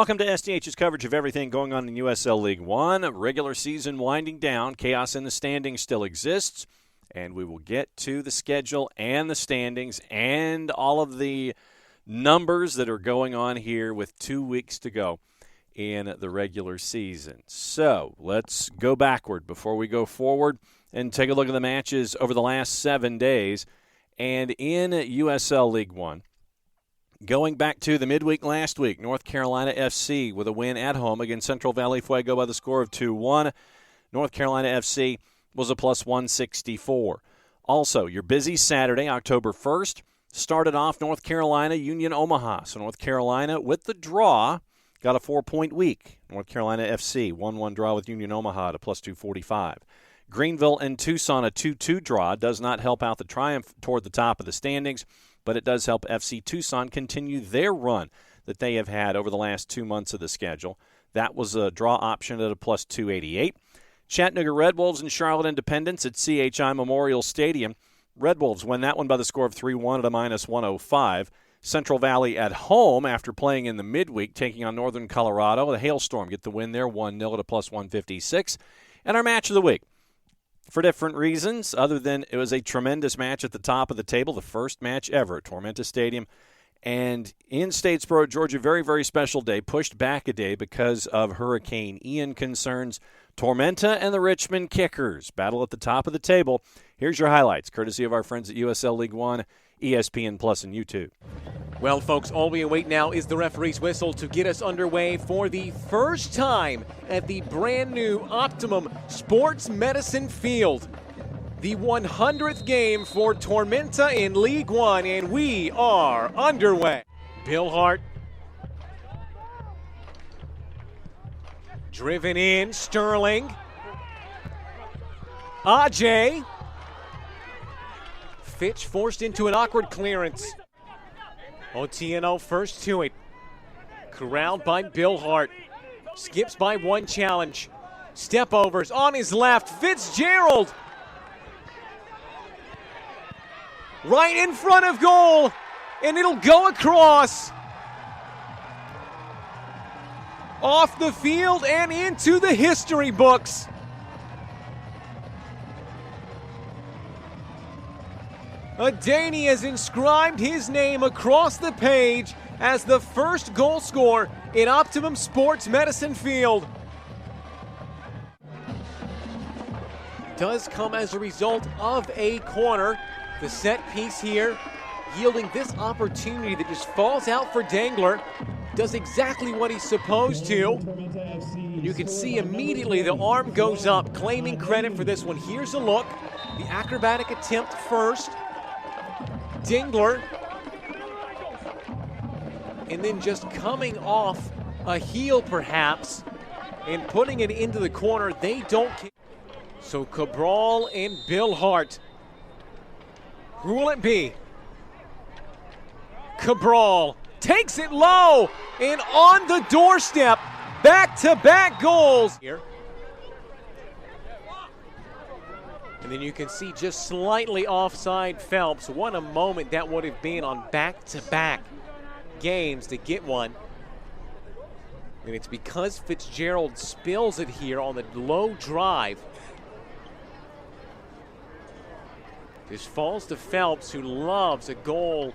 Welcome to SDH's coverage of everything going on in USL League One. Regular season winding down. Chaos in the standings still exists. And we will get to the schedule and the standings and all of the numbers that are going on here with 2 weeks to go in the regular season. So let's go backward before we go forward and take a look at the matches over the last 7 days. And in USL League One, going back to the midweek last week, North Carolina FC with a win at home against Central Valley Fuego by the score of 2-1. North Carolina FC was a plus 164. Also, your busy Saturday, October 1st, started off North Carolina Union Omaha. So North Carolina, with the draw, got a 4-point week. North Carolina FC, 1-1 draw with Union Omaha at a plus 245. Greenville and Tucson, a 2-2 draw, does not help out the Triumph toward the top of the standings, but it does help FC Tucson continue their run that they have had over the last 2 months of the schedule. That was a draw option at a plus 288. Chattanooga Red Wolves and Charlotte Independence at CHI Memorial Stadium. Red Wolves win that one by the score of 3-1 at a minus 105. Central Valley at home after playing in the midweek, taking on Northern Colorado. The Hailstorm get the win there, 1-0 at a plus 156. And our match of the week, for different reasons, other than it was a tremendous match at the top of the table, the first match ever at Tormenta Stadium. And in Statesboro, Georgia, very, very special day, pushed back a day because of Hurricane Ian concerns. Tormenta and the Richmond Kickers battle at the top of the table. Here's your highlights, courtesy of our friends at USL League One, ESPN Plus, and YouTube. Well, folks, all we await now is the referee's whistle to get us underway for the first time at the brand new Optimum Sports Medicine Field. The 100th game for Tormenta in League One, and we are underway. Bill Hart. Driven in, Sterling. Ajay. Fitch forced into an awkward clearance. Otieno first to it. Corralled by Bill Hart. Skips by one challenge. Step overs on his left. Fitzgerald. Right in front of goal. And it'll go across. Off the field and into the history books. Adani has inscribed his name across the page as the first goal scorer in Optimum Sports Medicine Field. Does come as a result of a corner. The set piece here yielding this opportunity that just falls out for Dangler. Does exactly what he's supposed to. You can see immediately the arm goes up, claiming credit for this one. Here's a look. The acrobatic attempt first. Dingler, and then just coming off a heel perhaps and putting it into the corner. They don't care. So Cabral and Bill Hart. Who will it be? Cabral takes it low and on the doorstep. Back-to-back goals here. And then you can see just slightly offside Phelps. What a moment that would have been on back-to-back games to get one. And it's because Fitzgerald spills it here on the low drive. Just falls to Phelps, who loves a goal.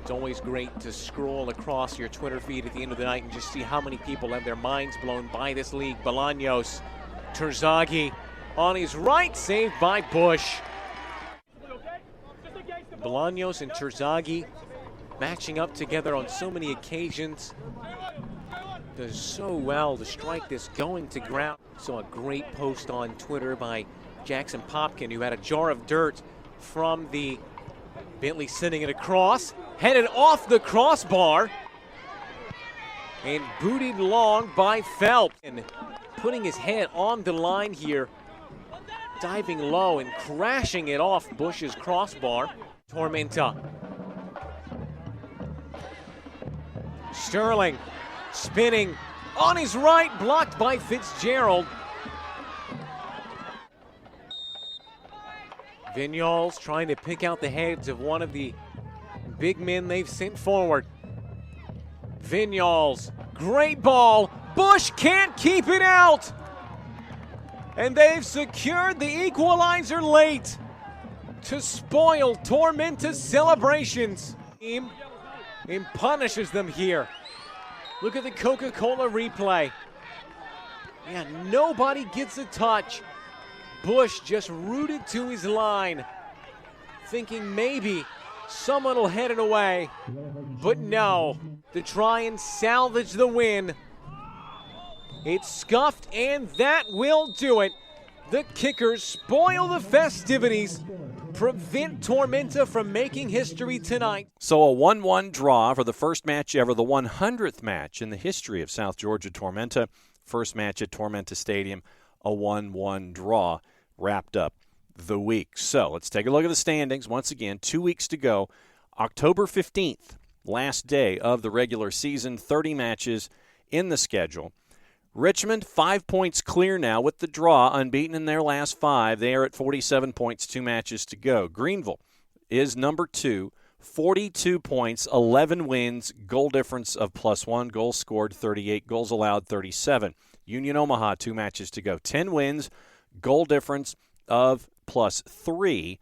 It's always great to scroll across your Twitter feed at the end of the night and just see how many people have their minds blown by this league. Bolaños, Terzaghi. On his right, saved by Bush. Bolaños and Terzaghi matching up together on so many occasions. Does so well to strike this going to ground. Saw a great post on Twitter by Jackson Popkin, who had a jar of dirt from the Bentley sending it across. Headed off the crossbar. And booted long by Phelps. And putting his head on the line here. Diving low and crashing it off Bush's crossbar. Tormenta. Sterling spinning on his right, blocked by Fitzgerald. Vignoles trying to pick out the heads of one of the big men they've sent forward. Vignoles, great ball. Bush can't keep it out. And they've secured the equalizer late to spoil Tormenta's celebrations. Team punishes them here. Look at the Coca-Cola replay. Yeah, nobody gets a touch. Bush just rooted to his line, thinking maybe someone will head it away. But no, to try and salvage the win. It's scuffed, and that will do it. The kickers spoil the festivities, prevent Tormenta from making history tonight. So a 1-1 draw for the first match ever, the 100th match in the history of South Georgia Tormenta. First match at Tormenta Stadium, a 1-1 draw wrapped up the week. So let's take a look at the standings. Once again, 2 weeks to go. October 15th, last day of the regular season, 30 matches in the schedule. Richmond, 5 points clear now with the draw, unbeaten in their last 5. They are at 47 points, 2 matches to go. Greenville is number 2, 42 points, 11 wins, goal difference of +1, goals scored 38, goals allowed 37. Union Omaha, 2 matches to go, 10 wins, goal difference of +3,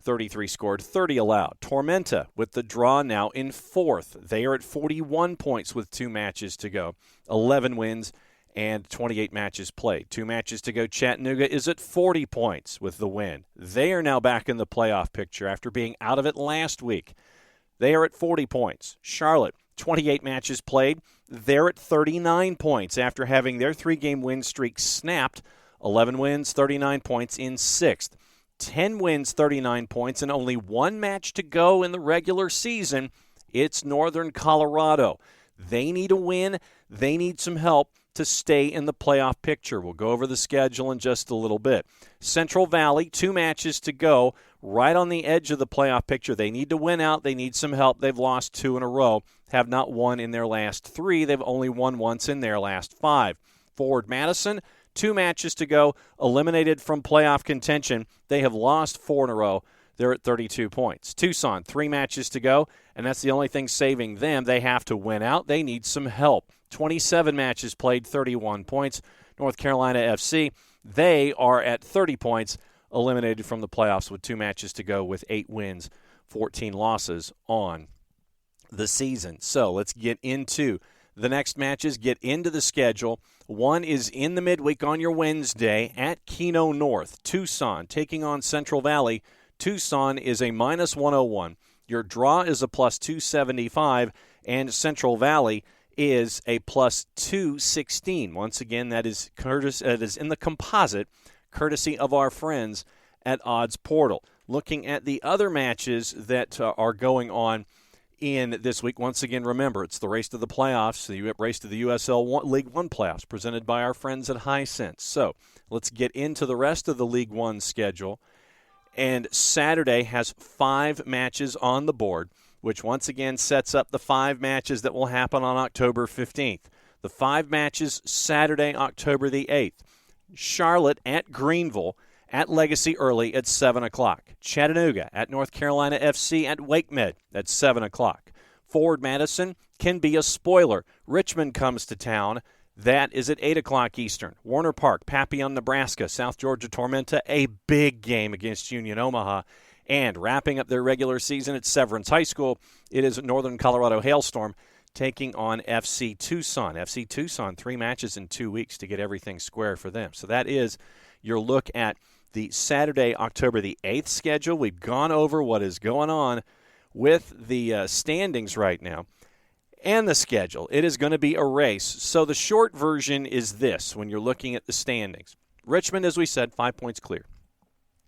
33 scored, 30 allowed. Tormenta with the draw now in 4th. They are at 41 points with 2 matches to go, 11 wins and 28 matches played. 2 matches to go. Chattanooga is at 40 points with the win. They are now back in the playoff picture after being out of it last week. They are at 40 points. Charlotte, 28 matches played. They're at 39 points after having their 3-game win streak snapped. 11 wins, 39 points in 6th. 10 wins, 39 points, and only 1 match to go in the regular season. It's Northern Colorado. They need a win. They need some help to stay in the playoff picture. We'll go over the schedule in just a little bit. Central Valley, 2 matches to go, right on the edge of the playoff picture. They need to win out. They need some help. They've lost 2 in a row, have not won in their last 3. They've only won once in their last 5. Forward Madison, 2 matches to go, eliminated from playoff contention. They have lost 4 in a row. They're at 32 points. Tucson, 3 matches to go, and that's the only thing saving them. They have to win out. They need some help. 27 matches played, 31 points. North Carolina FC, they are at 30 points, eliminated from the playoffs with 2 matches to go with 8 wins, 14 losses on the season. So let's get into the next matches, get into the schedule. One is in the midweek on your Wednesday at Keno North. Tucson taking on Central Valley. Tucson is a -101. Your draw is a +275, and Central Valley is a +216. Once again, that is in the composite, courtesy of our friends at Odds Portal. Looking at the other matches that are going on in this week, once again, remember, it's the race to the playoffs, the race to the USL League One playoffs, presented by our friends at Hisense. So let's get into the rest of the League One schedule. And Saturday has 5 matches on the board, which once again sets up the 5 matches that will happen on October 15th. The 5 matches Saturday, October the 8th. Charlotte at Greenville at Legacy early at 7 o'clock. Chattanooga at North Carolina FC at WakeMed at 7 o'clock. Forward Madison can be a spoiler. Richmond comes to town. That is at 8 o'clock Eastern. Warner Park, Papillon, Nebraska, South Georgia Tormenta, a big game against Union Omaha. And wrapping up their regular season at Severance High School, it is Northern Colorado Hailstorm taking on FC Tucson. FC Tucson, 3 matches in 2 weeks to get everything square for them. So that is your look at the Saturday, October the 8th schedule. We've gone over what is going on with the standings right now and the schedule. It is going to be a race. So the short version is this when you're looking at the standings. Richmond, as we said, 5 points clear.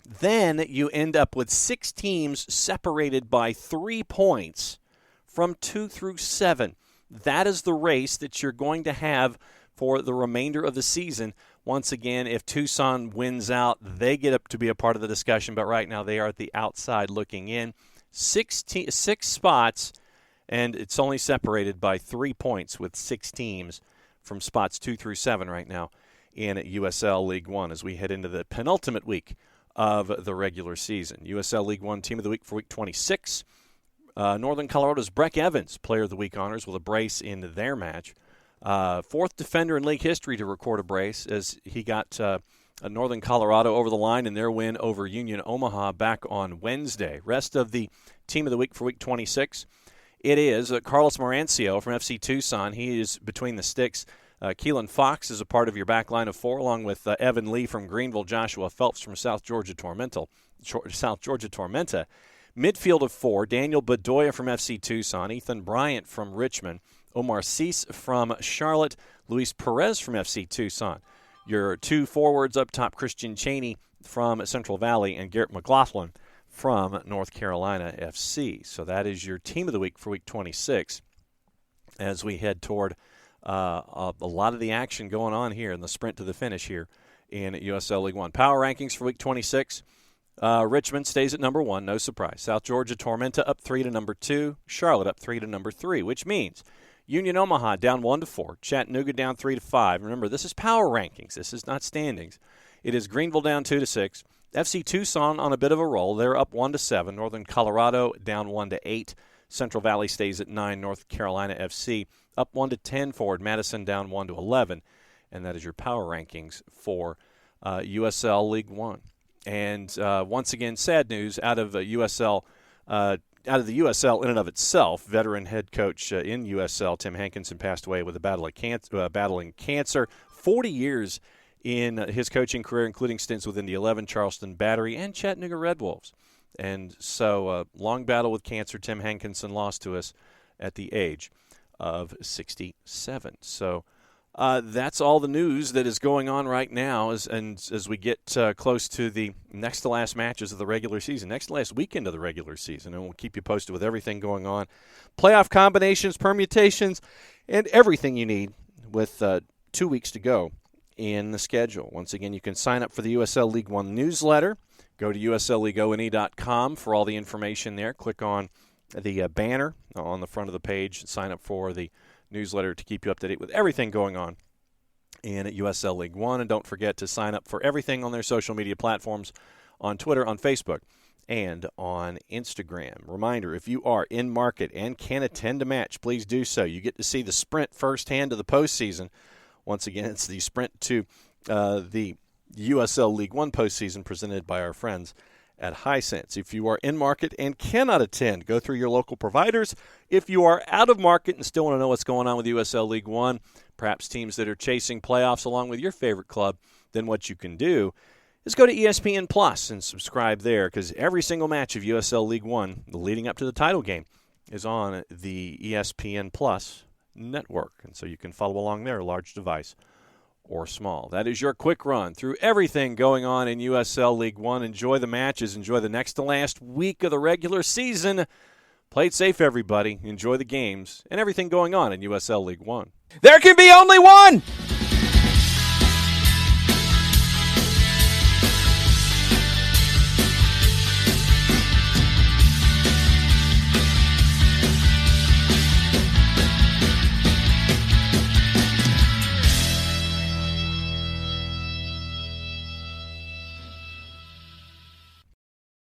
Then you end up with 6 teams separated by 3 points from 2 through 7. That is the race that you're going to have for the remainder of the season. Once again, if Tucson wins out, they get up to be a part of the discussion, but right now they are at the outside looking in. 6 spots, and it's only separated by 3 points with 6 teams from spots 2 through 7 right now in USL League One as we head into the penultimate week of the regular season. USL League One Team of the Week for Week 26. Northern Colorado's Breck Evans, Player of the Week honors with a brace in their match. Fourth defender in league history to record a brace as he got Northern Colorado over the line in their win over Union Omaha back on Wednesday. Rest of the Team of the Week for Week 26, it is Carlos Morancio from FC Tucson. He is between the sticks. Keelan Fox is a part of your back line of 4, along with Evan Lee from Greenville, Joshua Phelps from South Georgia Tormenta. Midfield of 4, Daniel Bedoya from FC Tucson, Ethan Bryant from Richmond, Omar Cease from Charlotte, Luis Perez from FC Tucson. Your 2 forwards up top, Christian Cheney from Central Valley and Garrett McLaughlin from North Carolina FC. So that is your Team of the Week for Week 26 as we head toward a lot of the action going on here in the sprint to the finish here in USL League One. Power rankings for Week 26. Richmond stays at number 1, no surprise. South Georgia Tormenta up 3 to number 2. Charlotte up 3 to number 3, which means Union Omaha down 1 to 4. Chattanooga down 3 to 5. Remember, this is power rankings. This is not standings. It is Greenville down 2 to 6. FC Tucson on a bit of a roll. They're up 1 to 7. Northern Colorado down 1 to 8. Central Valley stays at 9. North Carolina FC up 1 to 10 forward. Madison down 1 to 11. And that is your power rankings for USL League One. And once again, sad news out of USL. Out of the USL in and of itself, veteran head coach in USL Tim Hankinson passed away with a battling cancer. 40 years in his coaching career, including stints with Indy 11, Charleston Battery, and Chattanooga Red Wolves. And so, long battle with cancer. Tim Hankinson lost to us at the age of 67. So that's all the news that is going on right now as we get close to the next to last matches of the regular season, next to last weekend of the regular season, and we'll keep you posted with everything going on. Playoff combinations, permutations, and everything you need with 2 weeks to go in the schedule. Once again, you can sign up for the USL League One newsletter. Go to uslleagueone.com for all the information there. Click on the banner on the front of the page. Sign up for the newsletter to keep you up to date with everything going on in USL League One. And don't forget to sign up for everything on their social media platforms, on Twitter, on Facebook, and on Instagram. Reminder, if you are in market and can attend a match, please do so. You get to see the sprint firsthand to the postseason. Once again, it's the sprint to the USL League One postseason presented by our friends at Hisense. If you are in market and cannot attend, go through your local providers. If you are out of market and still want to know what's going on with USL League One, perhaps teams that are chasing playoffs along with your favorite club, then what you can do is go to ESPN Plus and subscribe there, because every single match of USL League One leading up to the title game is on the ESPN Plus network. And so you can follow along there, large device or small. That is your quick run through everything going on in USL League One. Enjoy the matches. Enjoy the next to last week of the regular season. Play it safe, everybody. Enjoy the games and everything going on in USL League One. There can be only one!